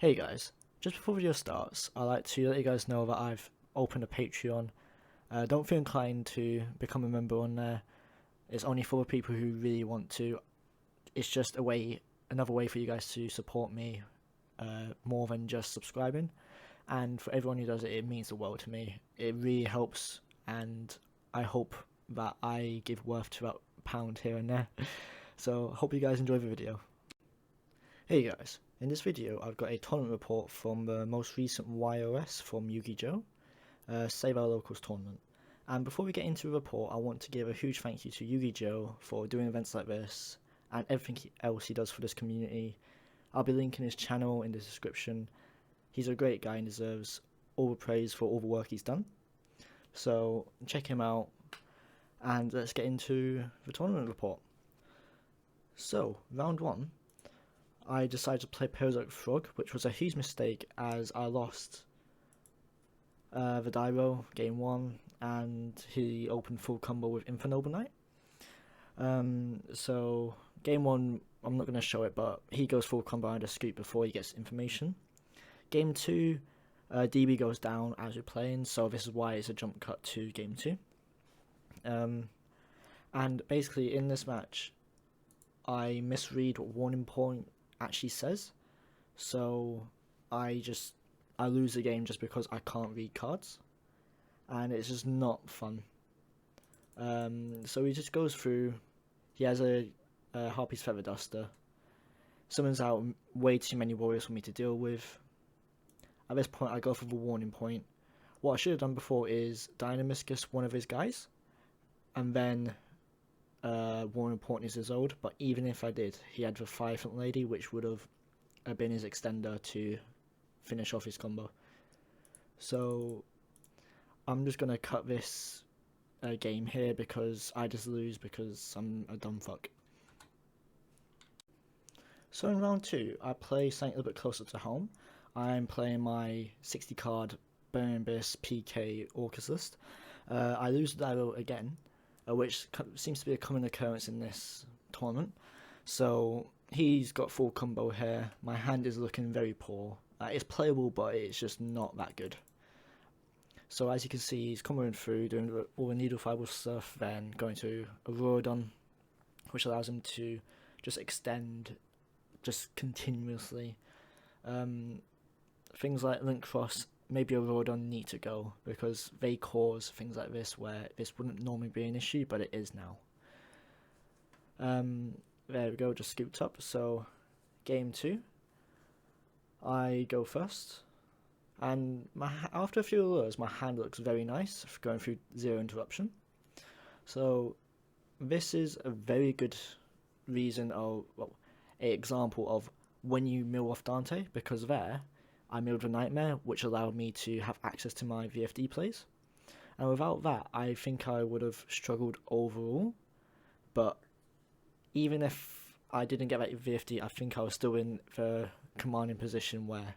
Hey guys, just before the video starts, I'd like to let you guys know that I've opened a Patreon. Don't feel inclined to become a member on there. It's only for the people who really want to. It's just another way for you guys to support me more than just subscribing. And for everyone who does it, it means the world to me. It really helps, and I hope that I give worth to that pound here and there. So, hope you guys enjoy the video. Hey guys, in this video I've got a tournament report from the most recent YOS from Yu-Gi-Oh! Save Our Locals tournament. And before we get into the report, I want to give a huge thank you to Yu-Gi-Oh! For doing events like this and everything else he does for this community. I'll be linking his channel in the description. He's a great guy and deserves all the praise for all the work he's done. So check him out and let's get into the tournament report. So, round 1. I decided to play Persic Frog, which was a huge mistake as I lost the Dyro game 1 and he opened full combo with Infernoble Knight. So game 1, I'm not going to show it, but he goes full combo and a scoop before he gets information. Game 2, DB goes down as we're playing, so this is why it's a jump cut to game 2. And basically in this match, I misread what warning point actually says, so I lose the game just because I can't read cards, and it's just not fun. So he just goes through. He has a Harpy's Feather Duster, summons out way too many warriors for me to deal with. At this point I go for the warning point. What I should have done before is Dynamiscus one of his guys, and then warning point is his old, but even if I did, he had the Firefront Lady, which would have been his extender to finish off his combo. So I'm just going to cut this game here because I just lose because I'm a dumb fuck. So in round 2, I play something a little bit closer to home. I'm playing my 60 card Burning Abyss PK Orcus list. I lose Dyro again, which seems to be a common occurrence in this tournament. So he's got full combo here. My hand is looking very poor. It's playable, but it's just not that good. So as you can see, he's coming through, doing all the needle fiber stuff, then going to a Auroradon, which allows him to just extend just continuously. Things like Link Cross, maybe Auroradon need to go because they cause things like this where this wouldn't normally be an issue, but it is now. There we go, just scooped up. So game 2, I go first, and after a few lures my hand looks very nice, going through 0 interruption. So this is a very good reason, an example of when you mill off Dante, because there I milled a Nightmare, which allowed me to have access to my VFD plays. And without that, I think I would have struggled overall. But even if I didn't get that VFD, I think I was still in the commanding position where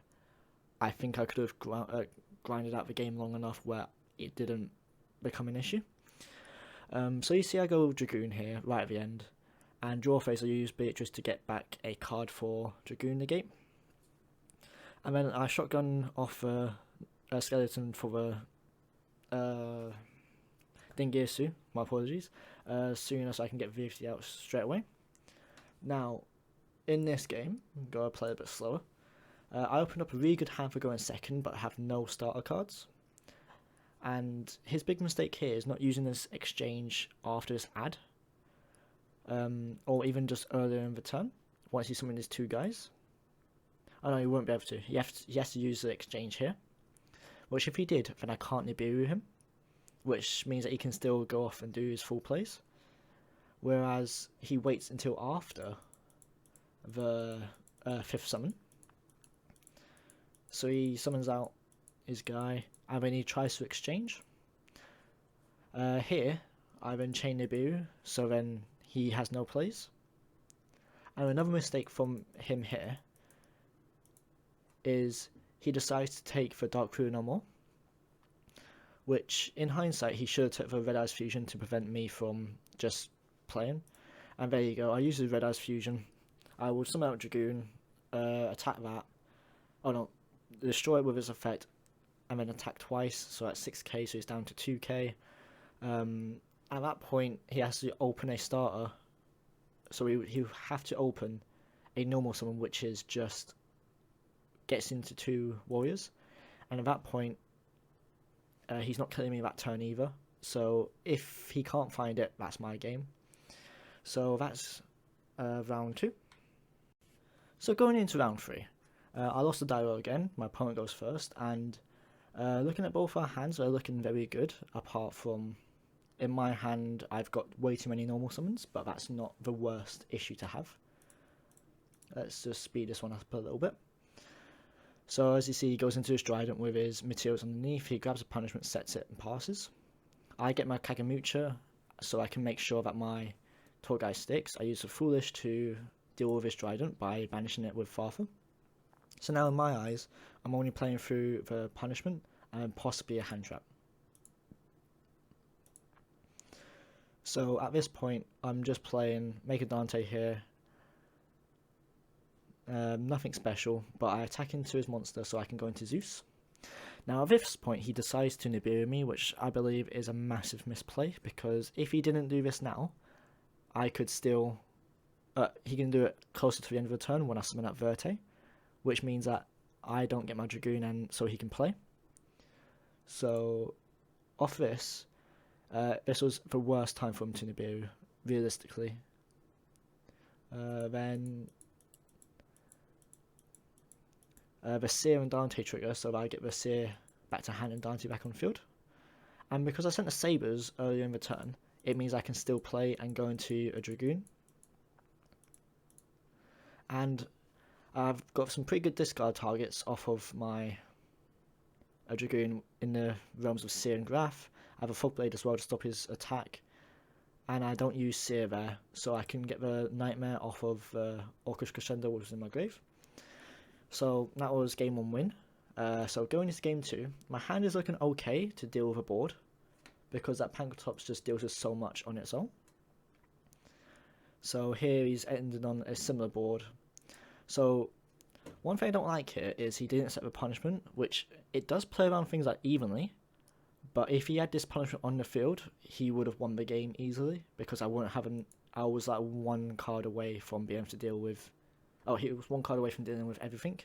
I think I could have grinded out the game long enough where it didn't become an issue. So you see I go Dragoon here, right at the end. And draw phase, I use Beatrice to get back a card for Dragoon Negate. And then I shotgun off a skeleton for the Dingirsu, my apologies, soon as I can get VFD out straight away. Now, in this game, I'm going to play a bit slower. I opened up a really good hand for going second, but I have no starter cards. And his big mistake here is not using this exchange after this ad, or even just earlier in the turn, once he summons his 2 guys. Oh no, he won't be able to. He has to use the exchange here. Which if he did, then I can't Nibiru him. Which means that he can still go off and do his full plays. Whereas he waits until after the 5th summon. So he summons out his guy, and then he tries to exchange. Here, I then chain Nibiru, so then he has no plays. And another mistake from him here is he decides to take the Dark Crew no more, which in hindsight he should have took the Red Eyes Fusion to prevent me from just playing. And there you go, I use the Red Eyes Fusion. I will summon out Dragoon, attack that, Oh no, destroy it with his effect, and then attack twice. So at 6k, so he's down to 2k. At that point, he has to open a starter. So he have to open a normal summon, which is just gets into 2 warriors, and at that point, he's not killing me that turn either. So if he can't find it, that's my game. So that's round 2. So going into round 3, I lost the die roll again. My opponent goes first, and looking at both our hands, they're looking very good. Apart from, in my hand, I've got way too many normal summons, but that's not the worst issue to have. Let's just speed this one up a little bit. So as you see, he goes into his Trident with his materials underneath. He grabs a punishment, sets it, and passes. I get my Kagamucha, so I can make sure that my Tall Guy sticks. I use the Foolish to deal with his Trident by banishing it with Farther. So now in my eyes, I'm only playing through the punishment and possibly a hand trap. So at this point, I'm just playing Make a Dante here. Nothing special, but I attack into his monster so I can go into Zeus. Now at this point he decides to Nibiru me, which I believe is a massive misplay, because if he didn't do this now, I could still... he can do it closer to the end of the turn when I summon that Verte, which means that I don't get my Dragoon and so he can play. So off this, this was the worst time for him to Nibiru, realistically. Then Vasir and Dante trigger, so that I get Vasir back to hand and Dante back on field. And because I sent the Sabres earlier in the turn, it means I can still play and go into a Dragoon. And I've got some pretty good discard targets off of my Dragoon in the realms of Seer and Graph. I have a Fogblade as well to stop his attack. And I don't use Seer there, so I can get the Nightmare off of Orcish Crescendo, which was in my grave. So that was game 1 win. So going into game 2, my hand is looking okay to deal with a board, because that Pankratops just deals with so much on its own. So here he's ended on a similar board. So one thing I don't like here is he didn't set the punishment, which it does play around things like evenly, but if he had this punishment on the field, he would have won the game easily, because I was like 1 card away from being able to deal with... Oh, he was 1 card away from dealing with everything.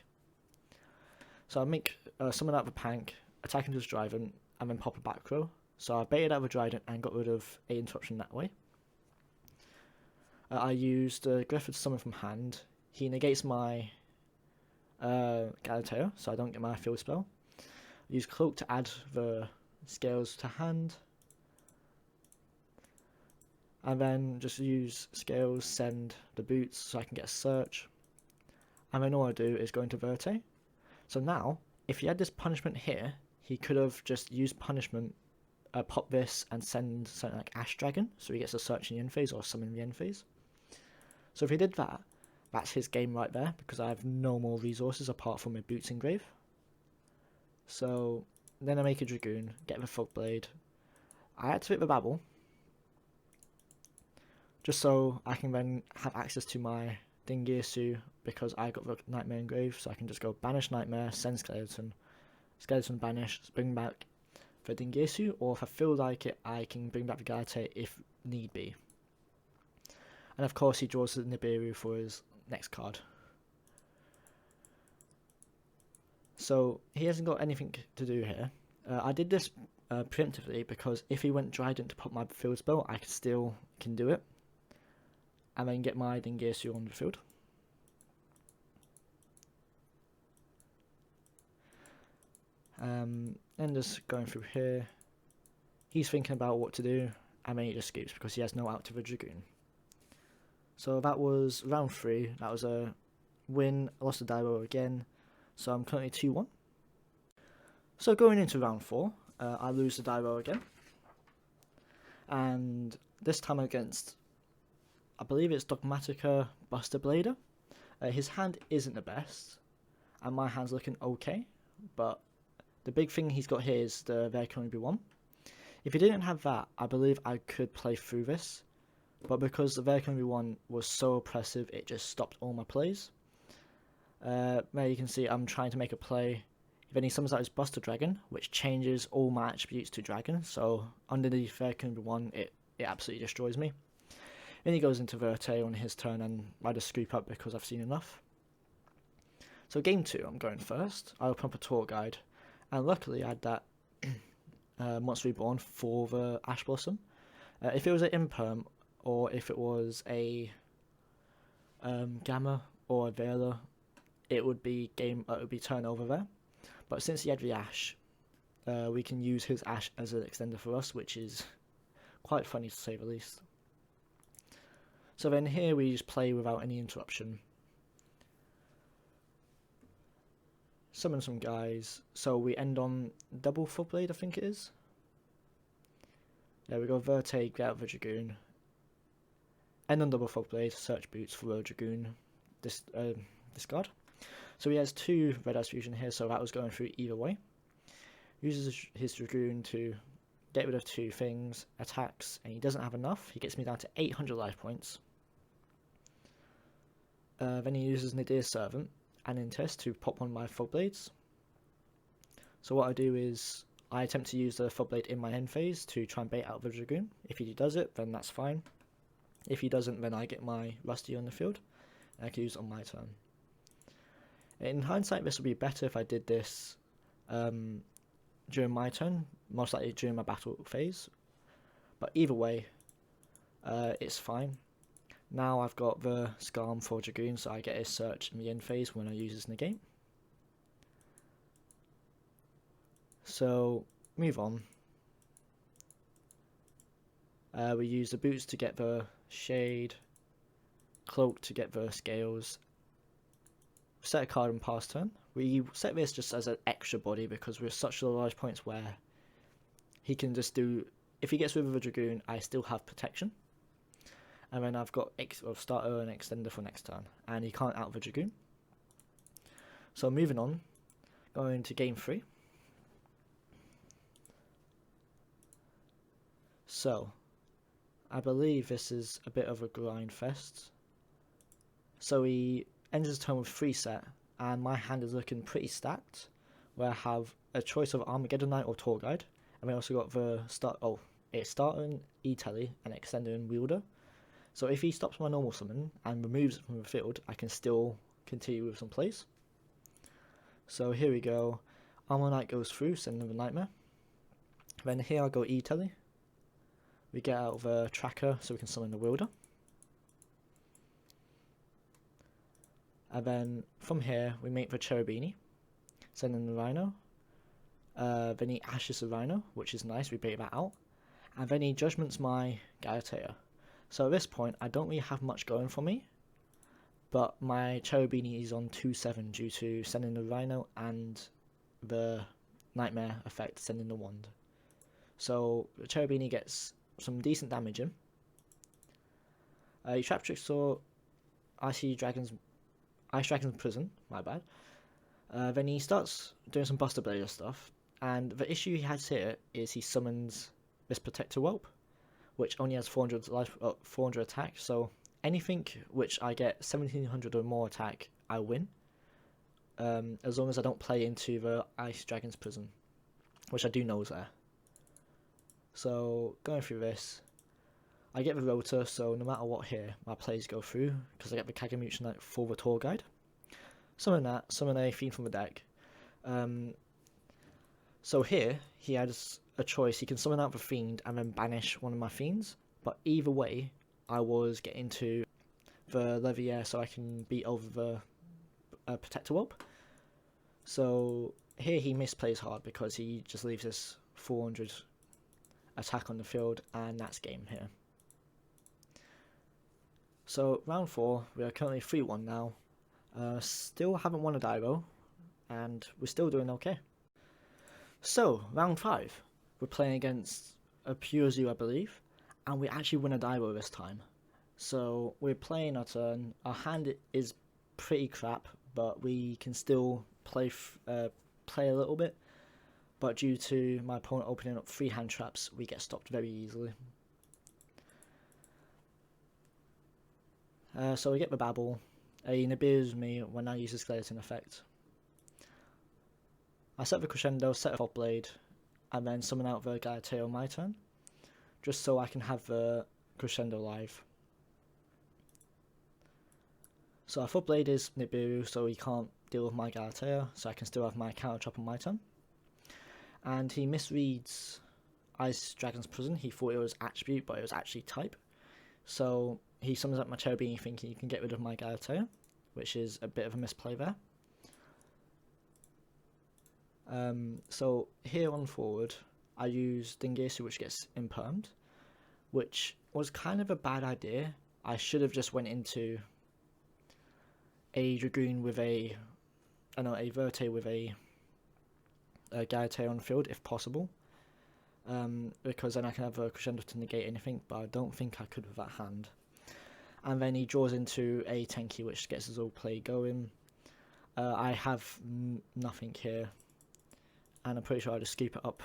So I make summon out the Pank, attack into his Trident, and then pop a back row. So I baited out the Trident and got rid of a interruption that way. I used Griffith to summon from hand. He negates my Galateo, so I don't get my field spell. I use Cloak to add the Scales to hand. And then just use Scales, send the boots so I can get a search. And then all I do is go into Verte. So now, if he had this punishment here, he could have just used punishment, pop this, and send something like Ash Dragon, so he gets a search in the end phase or summon in the end phase. So if he did that, that's his game right there, because I have no more resources apart from my boots and grave. So then I make a Dragoon, get the Fogblade. I activate the Babble, just so I can then have access to my Dingirsu, because I got the Nightmare engraved, so I can just go Banish Nightmare, send Skeleton, Skeleton Banish, bring back the Dingirsu, or if I feel like it, I can bring back the Galate if need be. And of course he draws the Nibiru for his next card. So he hasn't got anything to do here. I did this preemptively, because if he went Trident to pop my field spell, I still can do it. And then get my Dingirsu on the field. And just going through here, he's thinking about what to do, and then he just scoops because he has no out to the Dragoon. So that was round 3. That was a win. I lost the die roll again, so I'm currently 2-1. So going into round 4, I lose the die roll again, and this time against, I believe it's Dogmatica Buster Blader. His hand isn't the best, and my hand's looking okay, but the big thing he's got here is the There Can Only Be One. If he didn't have that, I believe I could play through this, but because the There Can Only Be One was so oppressive, it just stopped all my plays. There you can see I'm trying to make a play. Then he summons out his Buster Dragon, which changes all my attributes to Dragon. So underneath there can be one, it absolutely destroys me. Then he goes into Verte on his turn, and I just scoop up because I've seen enough. So game 2, I'm going first. I open up a tour guide, and luckily I had that Monster Reborn for the Ash Blossom. If it was an Imperm, or if it was a Gamma or a Veiler, it would be turn over there. But since he had the Ash, we can use his Ash as an extender for us, which is quite funny to say the least. So then here we just play without any interruption. Summon some guys, so we end on double Full Blade, I think it is. There we go, Verte, get out the Dragoon. End on double Full Blade, search boots for the Dragoon, discard. So he has 2 Red Eyes Fusion here, so that was going through either way. Uses his Dragoon to get rid of 2 things, attacks, and he doesn't have enough. He gets me down to 800 life points. Then he uses Nadir's Servant and Intest to pop one of my Full Blades. So what I do is I attempt to use the Full Blade in my end phase to try and bait out the Dragoon. If he does it, then that's fine. If he doesn't, then I get my Rusty on the field, and I can use it on my turn. In hindsight, this would be better if I did this during my turn, most likely during my battle phase. But either way, it's fine. Now I've got the Skarm for Dragoon, so I get his search in the end phase when I use his negate. So, move on. We use the boots to get the Shade, Cloak to get the Scales. Set a card and pass turn. We set this just as an extra body because we're such large points where he can just do, if he gets rid of the Dragoon, I still have protection. And then I've got starter and extender for next turn, and he can't out the Dragoon. So moving on, going to game 3. So, I believe this is a bit of a grind fest. So he ends his turn with 3 set, and my hand is looking pretty stacked, where I have a choice of Armageddon Knight or Tour Guide, and we also got the starter and E-Telly and extender and Wielder. So if he stops my normal summon and removes it from the field, I can still continue with some plays. So here we go. Armor Knight goes through, sending the Nightmare. Then here I go E-Telly. We get out of the tracker so we can summon the Wielder. And then from here we make the Cherubini, sending the Rhino. Then he ashes the Rhino, which is nice, we bait that out. And then he judgments my Galatea. So at this point, I don't really have much going for me, but my Cherubini is on 2-7 due to sending the Rhino and the Nightmare effect, sending the Wand. So the Cherubini gets some decent damage in. He Trap Tricksaw, Ice Dragon's Prison, my bad. Then he starts doing some Buster Blader stuff, and the issue he has here is he summons this Protector Whelp, which only has 400 attack, so anything which I get 1700 or more attack, I win. As long as I don't play into the Ice Dragon's Prison, which I do know is there. So, going through this, I get the Rotor, so no matter what here, my plays go through, because I get the Kagamuchi Knight for the Tour Guide. Summon that, summon a Fiend from the deck. So here, he has a choice. He can summon out the Fiend and then banish one of my Fiends, but either way, I was getting to the Leviair so I can beat over the Protector Whelp. So here he misplays hard because he just leaves this 400 attack on the field, and that's game here. So round 4, we are currently 3-1 now. Still haven't won a Daibo, and we're still doing okay. So, round 5, we're playing against a Pure Zoo, I believe, and we actually win a Daibo this time. So, we're playing our turn. Our hand is pretty crap, but we can still play a little bit. But due to my opponent opening up 3 hand traps, we get stopped very easily. So we get the Babble, He Nibiru's me when I use the skeleton effect. I set the crescendo, set a top blade, and then summon out the Galateo on my turn, just so I can have the crescendo live. So our full blade is Nibiru, so he can't deal with my Galateo, so I can still have my counter trap on my turn. And he misreads Ice Dragon's Prison. He thought it was attribute, but it was actually type. So he summons up my Cherubini thinking he can get rid of my Galateo, which is a bit of a misplay there. So here on forward, I use Dingisu, which gets impermed, which was kind of a bad idea. I should have just went into a Dragoon with a Verte with a Galateo on the field if possible, because then I can have a crescendo to negate anything, but I don't think I could with that hand. And then he draws into a Tenki, which gets his all play going. I have nothing here, and I'm pretty sure I'll just scoop it up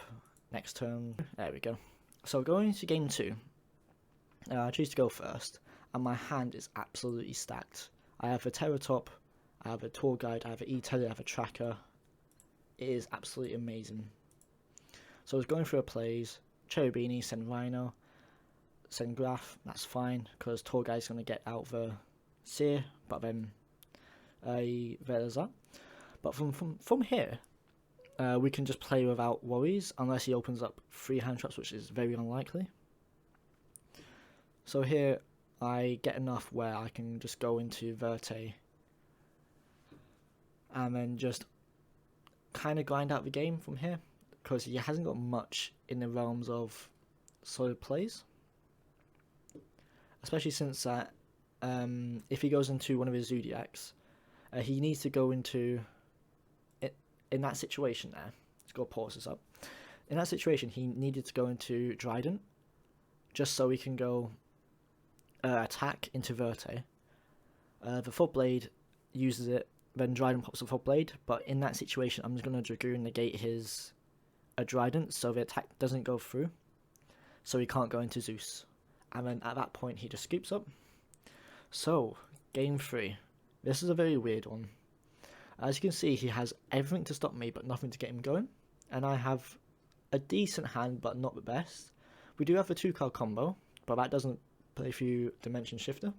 next turn. There we go. So going into game 2, I choose to go first, and my hand is absolutely stacked. I have a Terratop, I have a Tour Guide, I have an E-Tele, I have a Tracker. It is absolutely amazing. So I was going through a plays, Cherubini, send Rhino, send Graph, that's fine, because Tour Guide's going to get out the Seer, but then there's that. But from here, we can just play without worries, unless he opens up 3 hand traps, which is very unlikely. So here, I get enough where I can just go into Verte, and then just kind of grind out the game from here, because he hasn't got much in the realms of solid plays, especially since that if he goes into one of his Zodiacs, he needs to go into it in that situation there. Let's go pause this up. In that situation, he needed to go into Dryden, just so he can go attack into Verte. The full blade uses it, then Dryden pops a full blade, but in that situation I'm just going to Dragoon negate his Dryden so the attack doesn't go through, so he can't go into Zeus. And then at that point he just scoops up. So, game 3. This is a very weird one. As you can see, he has everything to stop me but nothing to get him going, and I have a decent hand but not the best. We do have a 2-card combo, but that doesn't play through Dimension Shifter.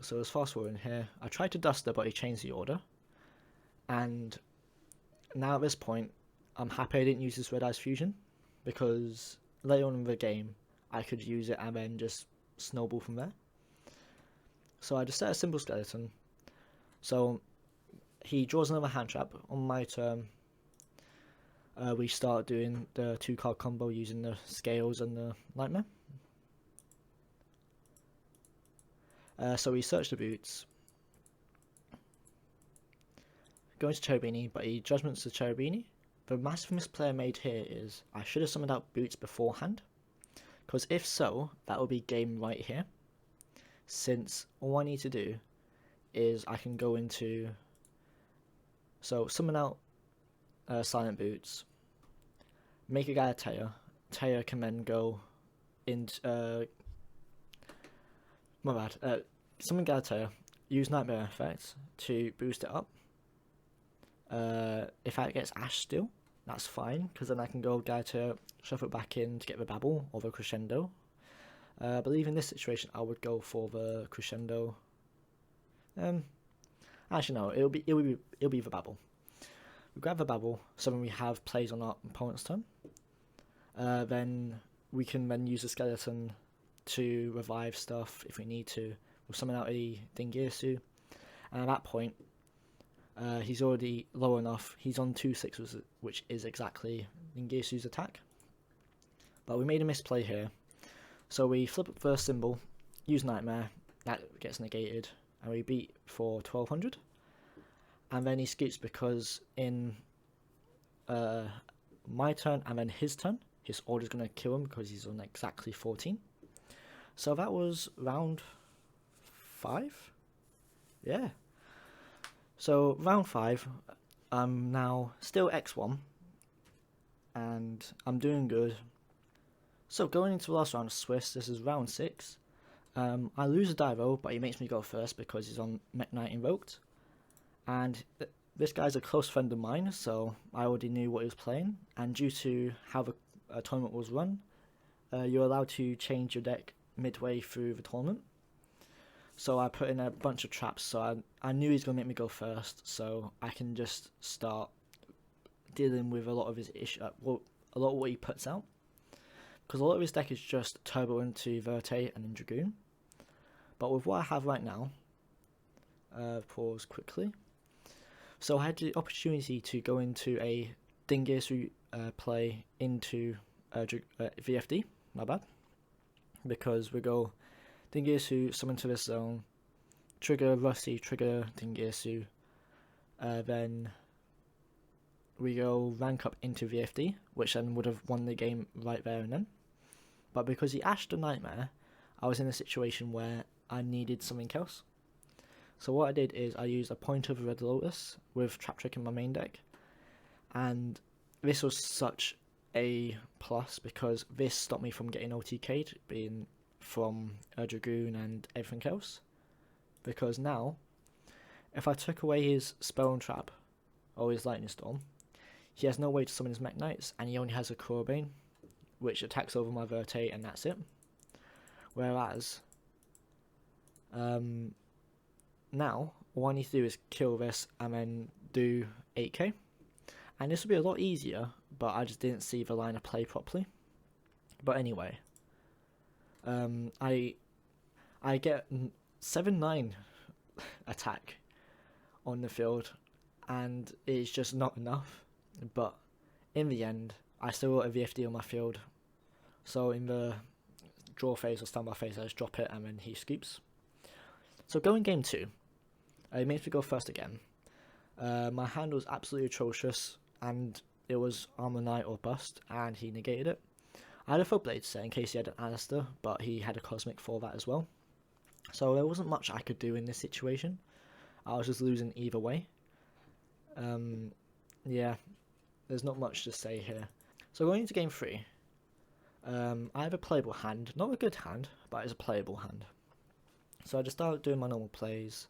So let's fast forward in here. I tried to Duster, but he changed the order. And now at this point, I'm happy I didn't use this Red Eyes Fusion, because later on in the game, I could use it and then just snowball from there. So I just set a simple skeleton. So he draws another hand trap. On my turn, we start doing the 2-card combo using the Scales and the Nightmare. So we search the boots, go into Cherubini, but he judgments the Cherubini. The massive misplay I made here is I should have summoned out boots beforehand, because if so, that will be game right here, since all I need to do is I can go into, so summon out Silent Boots, make a guy a Taya can then go into my bad. Summon Galateo, use Nightmare effect to boost it up. If that gets Ash still, that's fine, because then I can go Galateo, shuffle it back in to get the Babble or the Crescendo. I believe in this situation I would go for the Crescendo. Actually no, it'll be the Babble. We grab the Babble, so when we have plays on our opponent's turn, then we can then use the Skeleton to revive stuff if we need to. We'll summon out a Dingirsu, and at that point, he's already low enough. He's on 2/6, which is exactly Dingirsu's attack. But we made a misplay here, so we flip up first symbol, use Nightmare, that gets negated, and we beat for 1200. And then he scoops because in my turn and then his turn, his order's going to kill him because he's on exactly 14. So that was round 5? Yeah. So round 5, I'm now still X1, and I'm doing good. So going into the last round of Swiss, this is round 6. I lose a die roll, but he makes me go first because he's on Mech Knight invoked. And this guy's a close friend of mine, so I already knew what he was playing. And due to how the tournament was run, you're allowed to change your deck midway through the tournament. So I put in a bunch of traps, so I knew he's going to make me go first, so I can just start dealing with a lot of his a lot of what he puts out. Because a lot of his deck is just turbo into Verte and in Dragoon. But with what I have right now, pause quickly. So I had the opportunity to go into a Dingirsu play into VFD, my bad. Because we go Dingirsu, summon to this zone, trigger Rusty, trigger Dingirsu, then we go rank up into VFD, which then would have won the game right there and then. But because he ashed a Nightmare, I was in a situation where I needed something else. So what I did is I used a Point of Red Lotus with Trap Trick in my main deck, and this was such a plus because this stopped me from getting OTK'd, being from a Dragoon and everything else. Because now, if I took away his Spell and Trap, or his Lightning Storm, he has no way to summon his Mech Knights, and he only has a Corbane, which attacks over my Verte, and that's it. Whereas, now, all I need to do is kill this and then do 8k. And this would be a lot easier, but I just didn't see the line of play properly. But anyway, I get 7-9 attack on the field, and it's just not enough. But in the end, I still got a VFD on my field. So in the draw phase or standby phase, I just drop it and then he scoops. So going game 2, he makes me go first again. My hand was absolutely atrocious, and it was Armor Knight or Bust, and he negated it. I had a Full Blade set in case he had an Alistair, but he had a Cosmic for that as well. So there wasn't much I could do in this situation. I was just losing either way. Yeah, there's not much to say here. So going into game 3, I have a playable hand. Not a good hand, but it's a playable hand. So I just started doing my normal plays.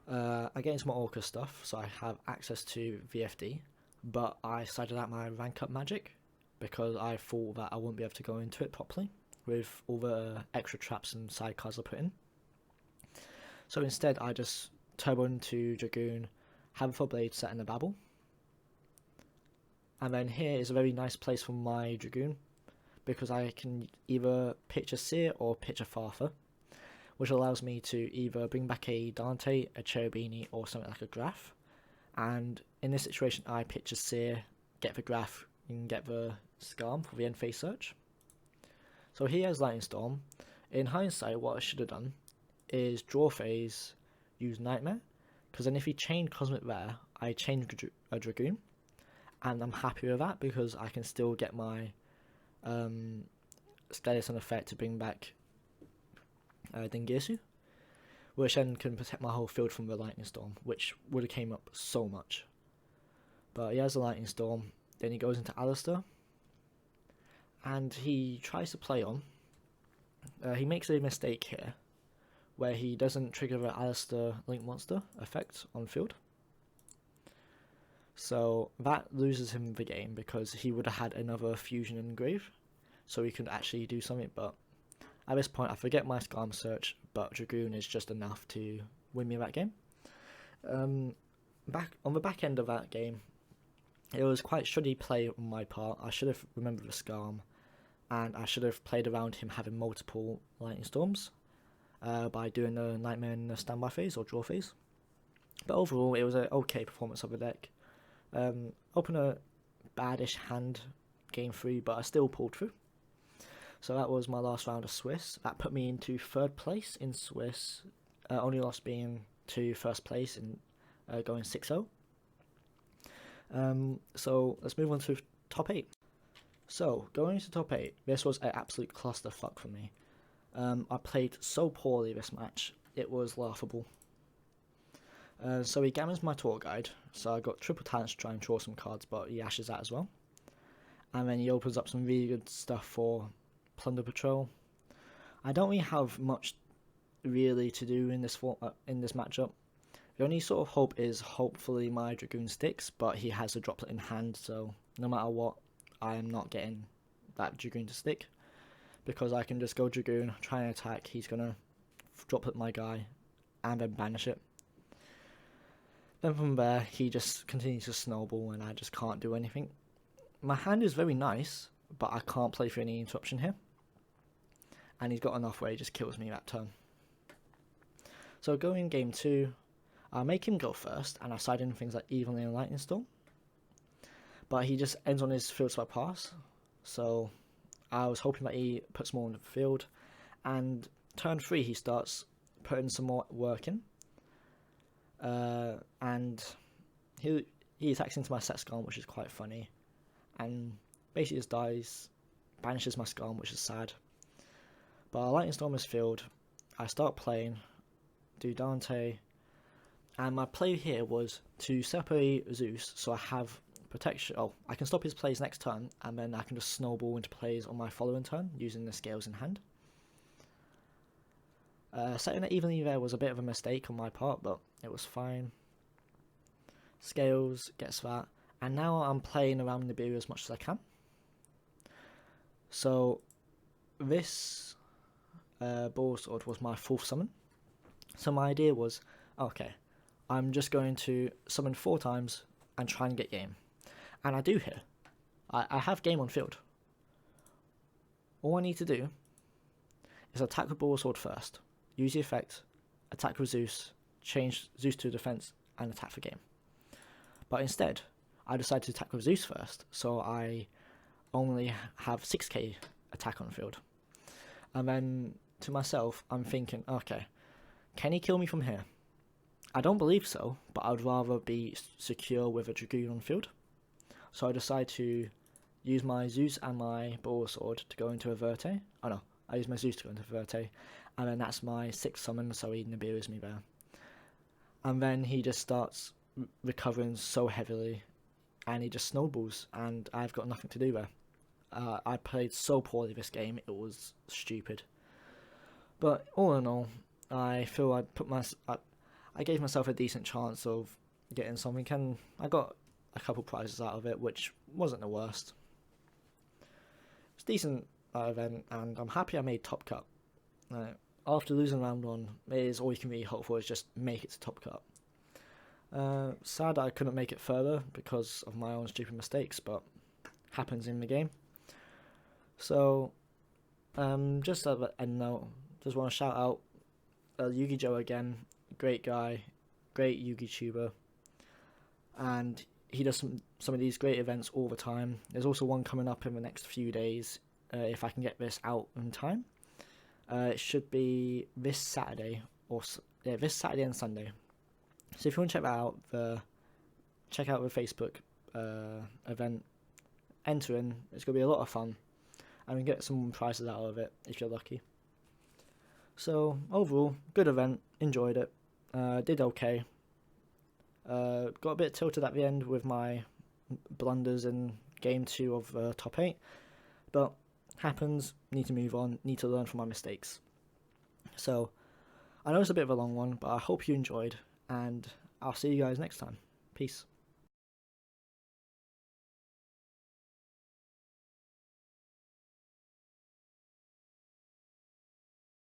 I get into my Orca stuff, so I have access to VFD, but I sided out my rank up magic because I thought that I wouldn't be able to go into it properly with all the extra traps and sidecars I put in. So instead I just turbo into Dragoon, have a Full Blade set in a Babel. And then here is a very nice place for my Dragoon, because I can either pitch a Seer or pitch a Farther, which allows me to either bring back a Dante, a Cherubini, or something like a Graph. And in this situation, I pitch a Seer, get the Graph, and get the Scarm for the end phase search. So he has Lightning Storm. In hindsight, what I should have done is draw phase, use Nightmare, because then if he chained Cosmic Rare, I chain a Dragoon, and I'm happy with that because I can still get my Skeleton effect to bring back Dingirsu, which then can protect my whole field from the Lightning Storm, which would have came up so much. But he has a Lightning Storm, then he goes into Alistair, and he tries to play on. He makes a mistake here, where he doesn't trigger the Alistair Link Monster effect on field. So that loses him the game because he would have had another Fusion Engrave, so he could actually do something, but at this point I forget my Scarm search, but Dragoon is just enough to win me that game. Back on the back end of that game, it was quite shoddy play on my part. I should have remembered the Scarm, and I should have played around him having multiple Lightning Storms by doing the Nightmare in the standby phase or draw phase. But overall, it was an okay performance of the deck. Open a badish hand game 3, but I still pulled through. So that was my last round of Swiss. That put me into 3rd place in Swiss, only lost being to 1st place in going 6-0. So let's move on to top 8. So going into top 8, this was an absolute clusterfuck for me. I played so poorly this match, it was laughable. So he gammons my tour guide, so I got triple talents to try and draw some cards, but he ashes that as well. And then he opens up some really good stuff for Plunder Patrol. I don't really have much really to do in this matchup. The only sort of hope is hopefully my Dragoon sticks, but he has a droplet in hand, so no matter what, I am not getting that Dragoon to stick, because I can just go Dragoon, try and attack, he's gonna droplet my guy, and then banish it. Then from there, he just continues to snowball, and I just can't do anything. My hand is very nice, but I can't play for any interruption here. And he's got enough where he just kills me that turn. So going game 2, I make him go first, and I side in things like Evenly and Lightning Storm. But he just ends on his field swipe pass, so I was hoping that he puts more on the field. And turn 3, he starts putting some more work in. And he attacks into my set Skarn, which is quite funny. And basically just dies, banishes my Skarn, which is sad. But Lightning Storm is filled. I start playing, do Dante, and my play here was to separate Zeus, so I have protection. Oh, I can stop his plays next turn, and then I can just snowball into plays on my following turn using the scales in hand. Setting it evenly there was a bit of a mistake on my part, but it was fine. Scales gets that, and now I'm playing around Nibiru as much as I can. So this Ball Sword was my 4th summon. So my idea was, okay, I'm just going to summon 4 times and try and get game. And I do here. I have game on field. All I need to do is attack with Ball Sword first, use the effect, attack with Zeus, change Zeus to defense, and attack for game. But instead, I decided to attack with Zeus first, so I only have 6k attack on field. And then to myself, I'm thinking, okay, can he kill me from here? I don't believe so, but I'd rather be secure with a Dragoon on field. So I decide to use my Zeus and my Ball Sword to go into a Verte. Oh no, I use my Zeus to go into Verte, and then that's my 6th summon, so he Nibiru's me there. And then he just starts recovering so heavily, and he just snowballs, and I've got nothing to do there. I played so poorly this game, it was stupid. But all in all, I feel I gave myself a decent chance of getting something, and I got a couple prizes out of it, which wasn't the worst. It's a decent event, and I'm happy I made Top Cut. After losing round 1, it is all you can really hope for is just make it to Top Cut. Sad I couldn't make it further because of my own stupid mistakes, but happens in the game. So, just as a note, just want to shout out Yugi Joe again. Great guy, great Yugi tuber, and he does some of these great events all the time. There's also one coming up in the next few days, if I can get this out in time. It should be this Saturday, this Saturday and Sunday. So if you want to check that out, check out the Facebook event. Enter in. It's going to be a lot of fun, and we get some prizes out of it if you're lucky. So overall, good event. Enjoyed it. Did okay. Got a bit tilted at the end with my blunders in game 2 of top 8, but happens. Need to move on. Need to learn from my mistakes. So I know it's a bit of a long one, but I hope you enjoyed, and I'll see you guys next time. Peace.